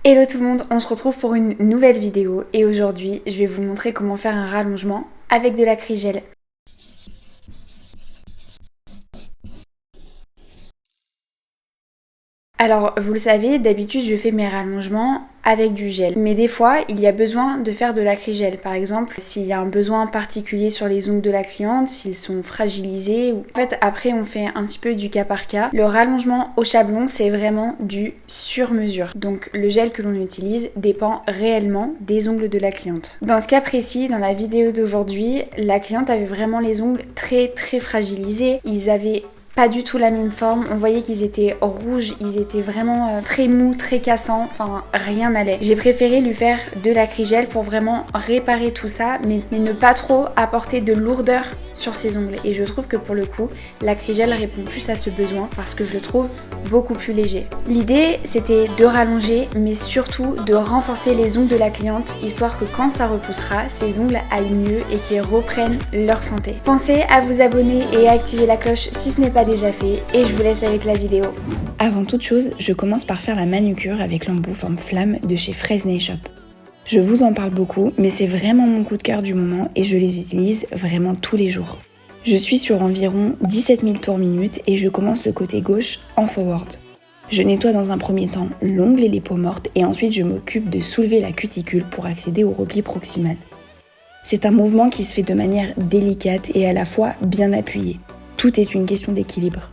Hello tout le monde, on se retrouve pour une nouvelle vidéo et aujourd'hui je vais vous montrer comment faire un rallongement avec de l'acrygel. Alors vous le savez, d'habitude je fais mes rallongements avec du gel. Mais des fois, il y a besoin de faire de l'acrygel. Par exemple, s'il y a un besoin particulier sur les ongles de la cliente, s'ils sont fragilisés. En fait, après on fait un petit peu du cas par cas. Le rallongement au chablon, c'est vraiment du sur-mesure. Donc le gel que l'on utilise dépend réellement des ongles de la cliente. Dans ce cas précis, dans la vidéo d'aujourd'hui, la cliente avait vraiment les ongles très fragilisés. Ils avaient pas du tout la même forme, on voyait qu'ils étaient rouges, ils étaient vraiment très mous, très cassants, enfin rien n'allait. J'ai préféré lui faire de l'acrygel pour vraiment réparer tout ça, mais ne pas trop apporter de lourdeur sur ses ongles. Et je trouve que pour le coup, l'acrygel répond plus à ce besoin parce que je le trouve beaucoup plus léger. L'idée, c'était de rallonger, mais surtout de renforcer les ongles de la cliente, histoire que quand ça repoussera, ses ongles aillent mieux et qu'ils reprennent leur santé. Pensez à vous abonner et à activer la cloche si ce n'est pas déjà fait, et je vous laisse avec la vidéo. Avant toute chose, je commence par faire la manucure avec l'embout forme flamme de chez Fresnay Shop. Je vous en parle beaucoup, mais c'est vraiment mon coup de cœur du moment et je les utilise vraiment tous les jours. Je suis sur environ 17 000 tours minute et je commence le côté gauche en forward. Je nettoie dans un premier temps l'ongle et les peaux mortes et ensuite je m'occupe de soulever la cuticule pour accéder au repli proximal. C'est un mouvement qui se fait de manière délicate et à la fois bien appuyé. Tout est une question d'équilibre.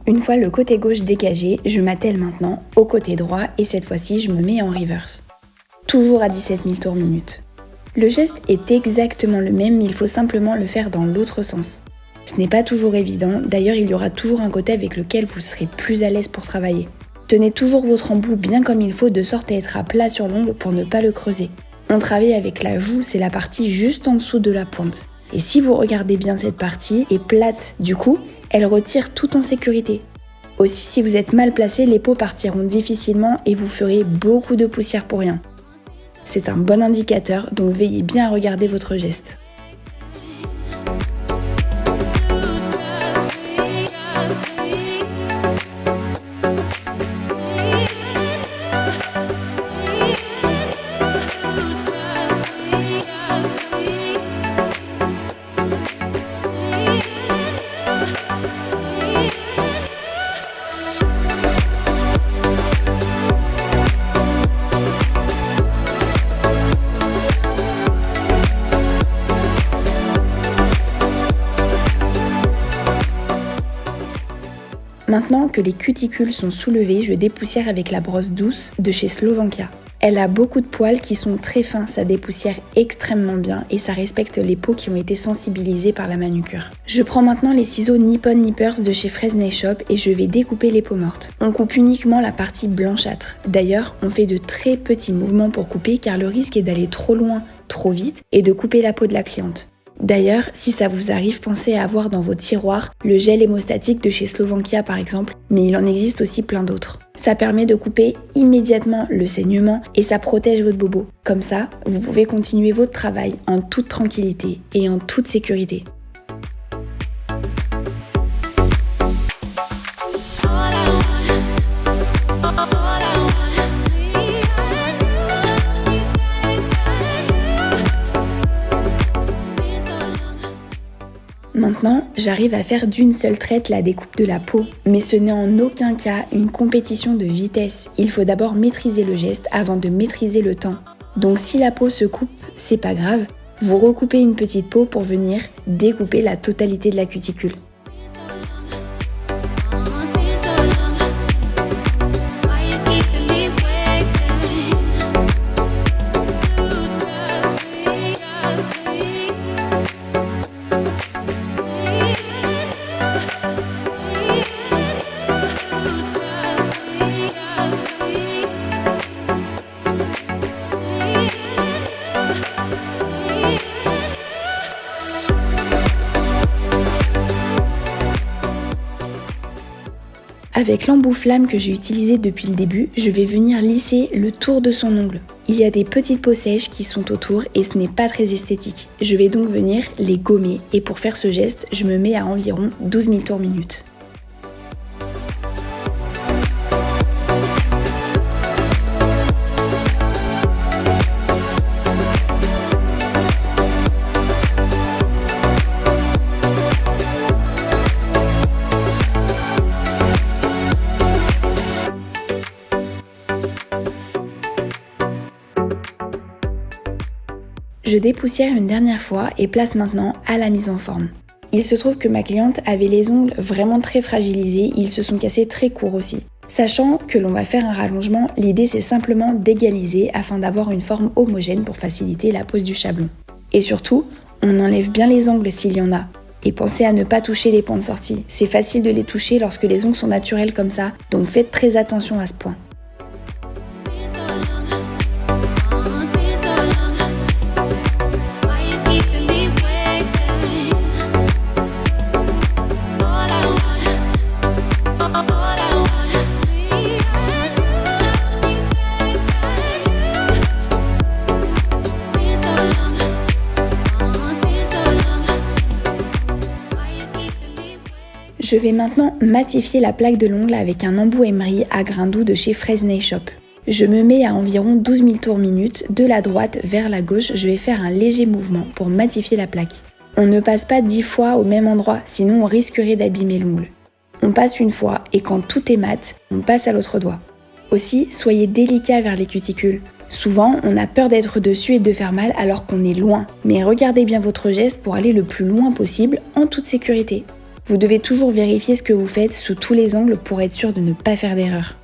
Une fois le côté gauche dégagé, je m'attelle maintenant au côté droit et cette fois-ci je me mets en reverse. Toujours à 17 000 tours minute. Le geste est exactement le même mais il faut simplement le faire dans l'autre sens. Ce n'est pas toujours évident, d'ailleurs il y aura toujours un côté avec lequel vous serez plus à l'aise pour travailler. Tenez toujours votre embout bien comme il faut de sorte à être à plat sur l'ongle pour ne pas le creuser. On travaille avec la joue, c'est la partie juste en dessous de la pointe. Et si vous regardez bien cette partie est plate, du coup, elle retire tout en sécurité. Aussi, si vous êtes mal placé, les peaux partiront difficilement et vous ferez beaucoup de poussière pour rien. C'est un bon indicateur, donc veillez bien à regarder votre geste. Maintenant que les cuticules sont soulevées, je dépoussière avec la brosse douce de chez Slovenkia. Elle a beaucoup de poils qui sont très fins, ça dépoussière extrêmement bien et ça respecte les peaux qui ont été sensibilisées par la manucure. Je prends maintenant les ciseaux Nippon Nippers de chez Fresnay Shop et je vais découper les peaux mortes. On coupe uniquement la partie blanchâtre. D'ailleurs, on fait de très petits mouvements pour couper car le risque est d'aller trop loin, trop vite et de couper la peau de la cliente. D'ailleurs, si ça vous arrive, pensez à avoir dans vos tiroirs le gel hémostatique de chez Slovenkia par exemple, mais il en existe aussi plein d'autres. Ça permet de couper immédiatement le saignement et ça protège votre bobo. Comme ça, vous pouvez continuer votre travail en toute tranquillité et en toute sécurité. Maintenant, j'arrive à faire d'une seule traite la découpe de la peau, mais ce n'est en aucun cas une compétition de vitesse. Il faut d'abord maîtriser le geste avant de maîtriser le temps. Donc si la peau se coupe, c'est pas grave, vous recoupez une petite peau pour venir découper la totalité de la cuticule. Avec l'embout flamme que j'ai utilisé depuis le début, je vais venir lisser le tour de son ongle. Il y a des petites peaux sèches qui sont autour et ce n'est pas très esthétique. Je vais donc venir les gommer et pour faire ce geste, je me mets à environ 12 000 tours minute. Je dépoussière une dernière fois et place maintenant à la mise en forme. Il se trouve que ma cliente avait les ongles vraiment très fragilisés, ils se sont cassés très courts aussi. Sachant que l'on va faire un rallongement, l'idée c'est simplement d'égaliser afin d'avoir une forme homogène pour faciliter la pose du chablon. Et surtout, on enlève bien les angles s'il y en a. Et pensez à ne pas toucher les points de sortie, c'est facile de les toucher lorsque les ongles sont naturels comme ça, donc faites très attention à ce point. Je vais maintenant matifier la plaque de l'ongle avec un embout emery à grains doux de chez Fresnay Shop. Je me mets à environ 12 000 tours minute, de la droite vers la gauche, je vais faire un léger mouvement pour matifier la plaque. On ne passe pas 10 fois au même endroit, sinon on risquerait d'abîmer l'ongle. On passe une fois et quand tout est mat, on passe à l'autre doigt. Aussi, soyez délicat vers les cuticules. Souvent, on a peur d'être dessus et de faire mal alors qu'on est loin. Mais regardez bien votre geste pour aller le plus loin possible en toute sécurité. Vous devez toujours vérifier ce que vous faites sous tous les angles pour être sûr de ne pas faire d'erreur.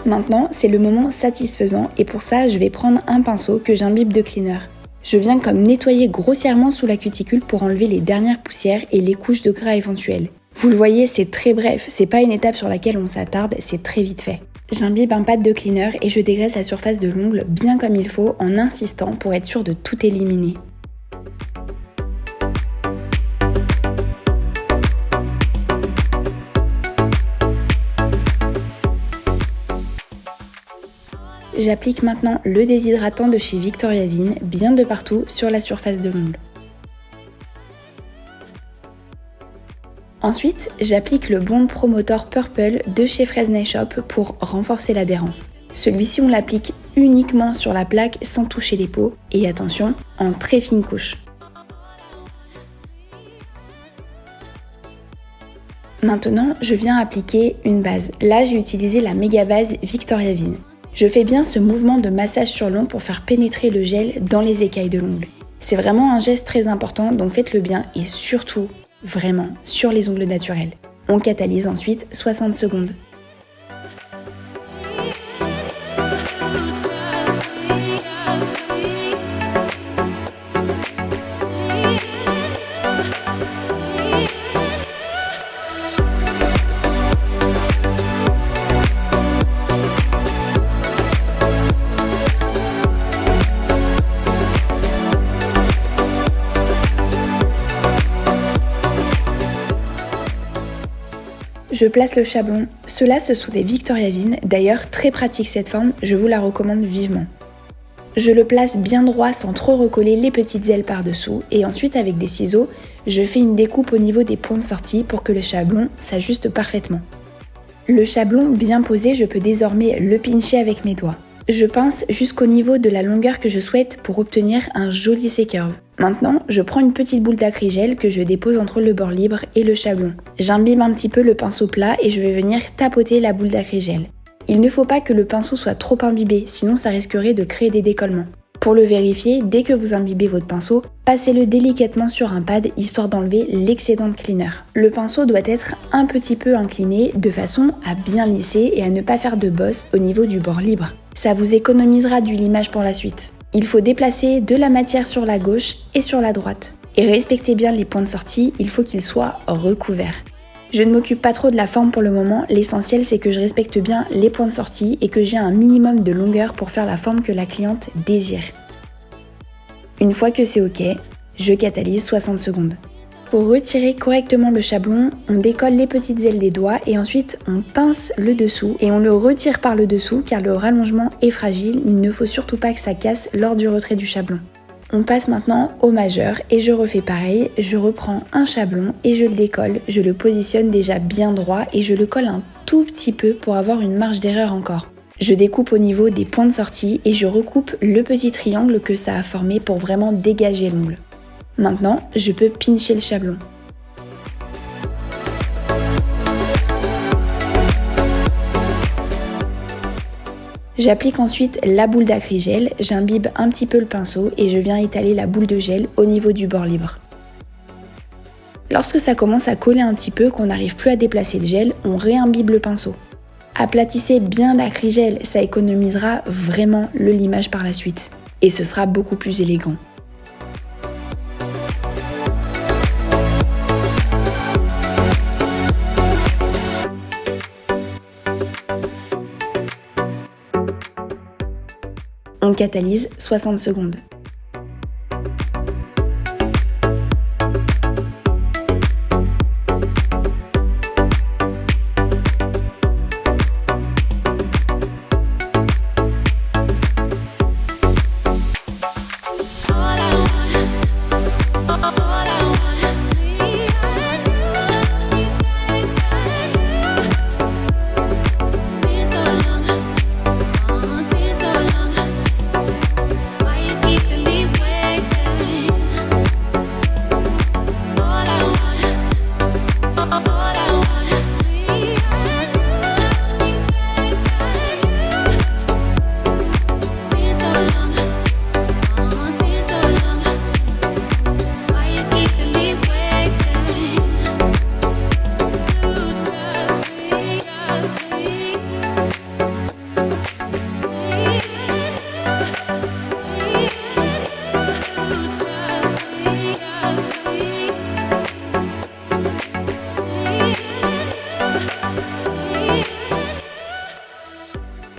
Maintenant, c'est le moment satisfaisant et pour ça, je vais prendre un pinceau que j'imbibe de cleaner. Je viens comme nettoyer grossièrement sous la cuticule pour enlever les dernières poussières et les couches de gras éventuelles. Vous le voyez, c'est très bref, c'est pas une étape sur laquelle on s'attarde, c'est très vite fait. J'imbibe un pad de cleaner et je dégraisse la surface de l'ongle bien comme il faut en insistant pour être sûr de tout éliminer. J'applique maintenant le déshydratant de chez Victoria Vin bien de partout sur la surface de l'ongle. Ensuite, j'applique le Bond Promotor Purple de chez Fresnay Shop pour renforcer l'adhérence. Celui-ci, on l'applique uniquement sur la plaque sans toucher les peaux et attention, en très fine couche. Maintenant, je viens appliquer une base. Là, j'ai utilisé la méga base Victoria Vin. Je fais bien ce mouvement de massage sur l'ongle pour faire pénétrer le gel dans les écailles de l'ongle. C'est vraiment un geste très important, donc faites-le bien et surtout, vraiment, sur les ongles naturels. On catalyse ensuite 60 secondes. Je place le chablon. Ceux-là, ce sont des Victoria Vin. D'ailleurs, très pratique cette forme, je vous la recommande vivement. Je le place bien droit sans trop recoller les petites ailes par-dessous et ensuite avec des ciseaux, je fais une découpe au niveau des points de sortie pour que le chablon s'ajuste parfaitement. Le chablon bien posé, je peux désormais le pincher avec mes doigts. Je pince jusqu'au niveau de la longueur que je souhaite pour obtenir un joli C-curve. Maintenant, je prends une petite boule d'acrygel que je dépose entre le bord libre et le chablon. J'imbibe un petit peu le pinceau plat et je vais venir tapoter la boule d'acrygel. Il ne faut pas que le pinceau soit trop imbibé, sinon ça risquerait de créer des décollements. Pour le vérifier, dès que vous imbibez votre pinceau, passez-le délicatement sur un pad histoire d'enlever l'excédent de cleaner. Le pinceau doit être un petit peu incliné de façon à bien lisser et à ne pas faire de bosse au niveau du bord libre. Ça vous économisera du limage pour la suite. Il faut déplacer de la matière sur la gauche et sur la droite. Et respectez bien les points de sortie, il faut qu'ils soient recouverts. Je ne m'occupe pas trop de la forme pour le moment, l'essentiel c'est que je respecte bien les points de sortie et que j'ai un minimum de longueur pour faire la forme que la cliente désire. Une fois que c'est ok, je catalyse 60 secondes. Pour retirer correctement le chablon, on décolle les petites ailes des doigts et ensuite on pince le dessous et on le retire par le dessous car le rallongement est fragile, il ne faut surtout pas que ça casse lors du retrait du chablon. On passe maintenant au majeur et je refais pareil, je reprends un chablon et je le décolle, je le positionne déjà bien droit et je le colle un tout petit peu pour avoir une marge d'erreur encore. Je découpe au niveau des points de sortie et je recoupe le petit triangle que ça a formé pour vraiment dégager l'ongle. Maintenant, je peux pincher le chablon. J'applique ensuite la boule d'acrygel, j'imbibe un petit peu le pinceau et je viens étaler la boule de gel au niveau du bord libre. Lorsque ça commence à coller un petit peu, qu'on n'arrive plus à déplacer le gel, on réimbibe le pinceau. Aplatissez bien l'acrygel, ça économisera vraiment le limage par la suite. Et ce sera beaucoup plus élégant. On catalyse 60 secondes.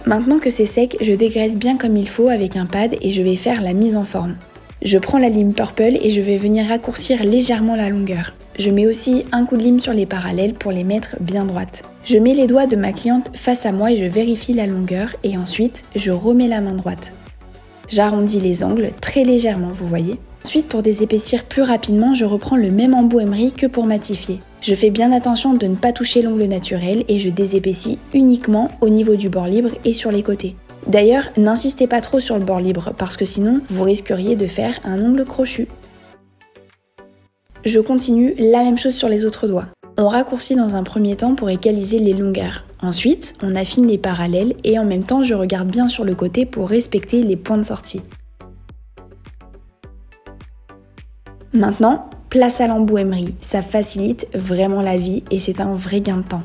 Maintenant que c'est sec, je dégraisse bien comme il faut avec un pad et je vais faire la mise en forme. Je prends la lime purple et je vais venir raccourcir légèrement la longueur. Je mets aussi un coup de lime sur les parallèles pour les mettre bien droites. Je mets les doigts de ma cliente face à moi et je vérifie la longueur et ensuite je remets la main droite. J'arrondis les angles très légèrement, vous voyez. Ensuite, pour désépaissir plus rapidement, je reprends le même embout emery que pour matifier. Je fais bien attention de ne pas toucher l'ongle naturel et je désépaissis uniquement au niveau du bord libre et sur les côtés. D'ailleurs, n'insistez pas trop sur le bord libre parce que sinon, vous risqueriez de faire un ongle crochu. Je continue la même chose sur les autres doigts. On raccourcit dans un premier temps pour égaliser les longueurs. Ensuite, on affine les parallèles et en même temps, je regarde bien sur le côté pour respecter les points de sortie. Maintenant, place à l'embout emery. Ça facilite vraiment la vie et c'est un vrai gain de temps.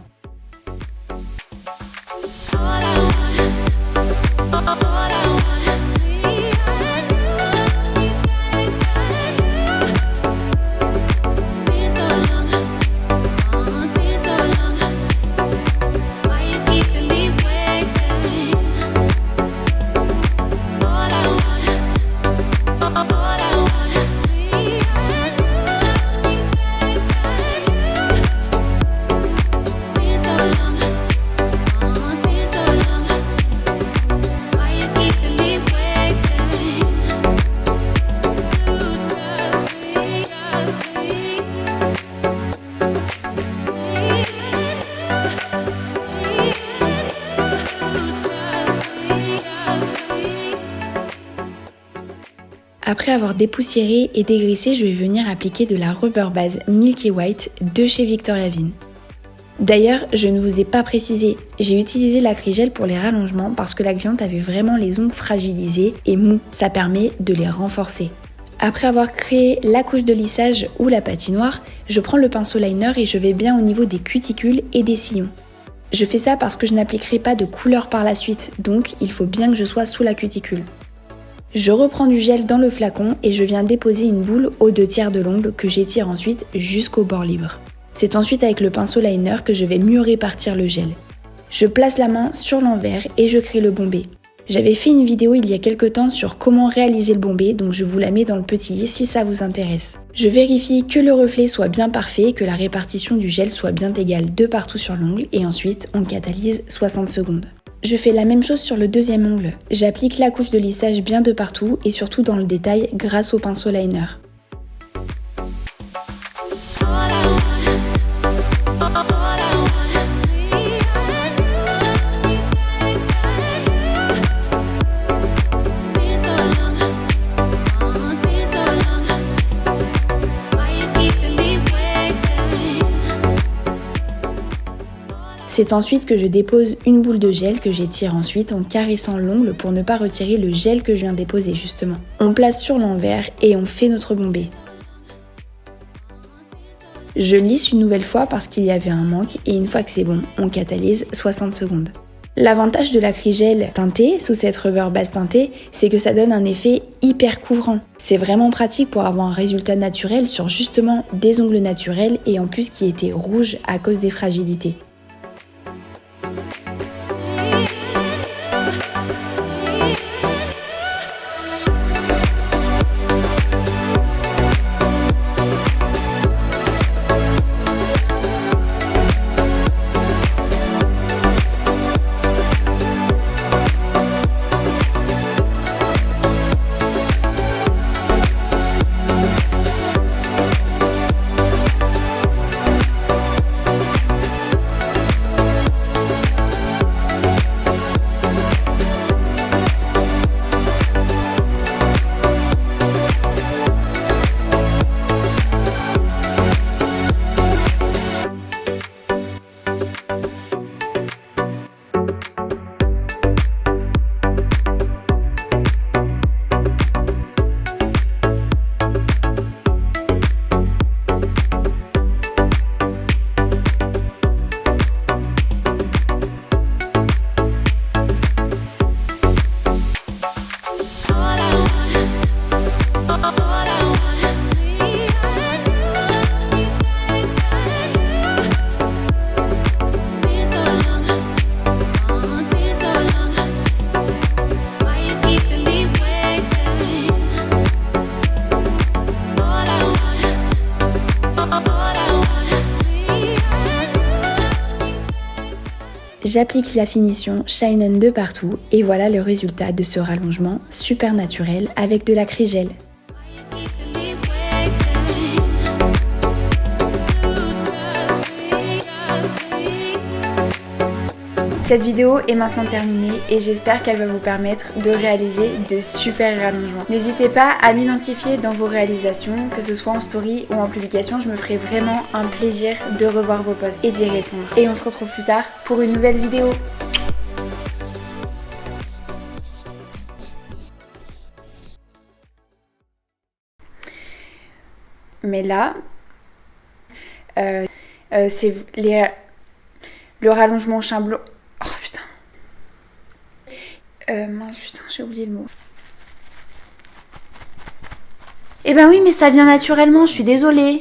Après avoir dépoussiéré et dégraissé, je vais venir appliquer de la rubber base Milky White de chez Victoria Vin. D'ailleurs, je ne vous ai pas précisé, j'ai utilisé l'acrygel pour les rallongements parce que la cliente avait vraiment les ongles fragilisés et mous, ça permet de les renforcer. Après avoir créé la couche de lissage ou la patinoire, je prends le pinceau liner et je vais bien au niveau des cuticules et des sillons. Je fais ça parce que je n'appliquerai pas de couleur par la suite, donc il faut bien que je sois sous la cuticule. Je reprends du gel dans le flacon et je viens déposer une boule aux 2/3 de l'ongle que j'étire ensuite jusqu'au bord libre. C'est ensuite avec le pinceau liner que je vais mieux répartir le gel. Je place la main sur l'envers et je crée le bombé. J'avais fait une vidéo il y a quelques temps sur comment réaliser le bombé, donc je vous la mets dans le petit si ça vous intéresse. Je vérifie que le reflet soit bien parfait et que la répartition du gel soit bien égale de partout sur l'ongle et ensuite on catalyse 60 secondes. Je fais la même chose sur le deuxième ongle. J'applique la couche de lissage bien de partout et surtout dans le détail grâce au pinceau liner. C'est ensuite que je dépose une boule de gel que j'étire ensuite en caressant l'ongle pour ne pas retirer le gel que je viens déposer justement. On place sur l'envers et on fait notre bombé. Je lisse une nouvelle fois parce qu'il y avait un manque et une fois que c'est bon, on catalyse 60 secondes. L'avantage de l'acrygel teinté sous cette rubber base teintée, c'est que ça donne un effet hyper couvrant. C'est vraiment pratique pour avoir un résultat naturel sur justement des ongles naturels et en plus qui étaient rouges à cause des fragilités. J'applique la finition Shine On de partout et voilà le résultat de ce rallongement super naturel avec de l'acrygel. Cette vidéo est maintenant terminée et j'espère qu'elle va vous permettre de réaliser de super rallongements. N'hésitez pas à m'identifier dans vos réalisations, que ce soit en story ou en publication, je me ferai vraiment un plaisir de revoir vos posts et d'y répondre. Et on se retrouve plus tard pour une nouvelle vidéo. Mais là, c'est le rallongement chien blanc. Oh putain. Mince putain, j'ai oublié le mot. Eh ben oui, mais ça vient naturellement, je suis désolée.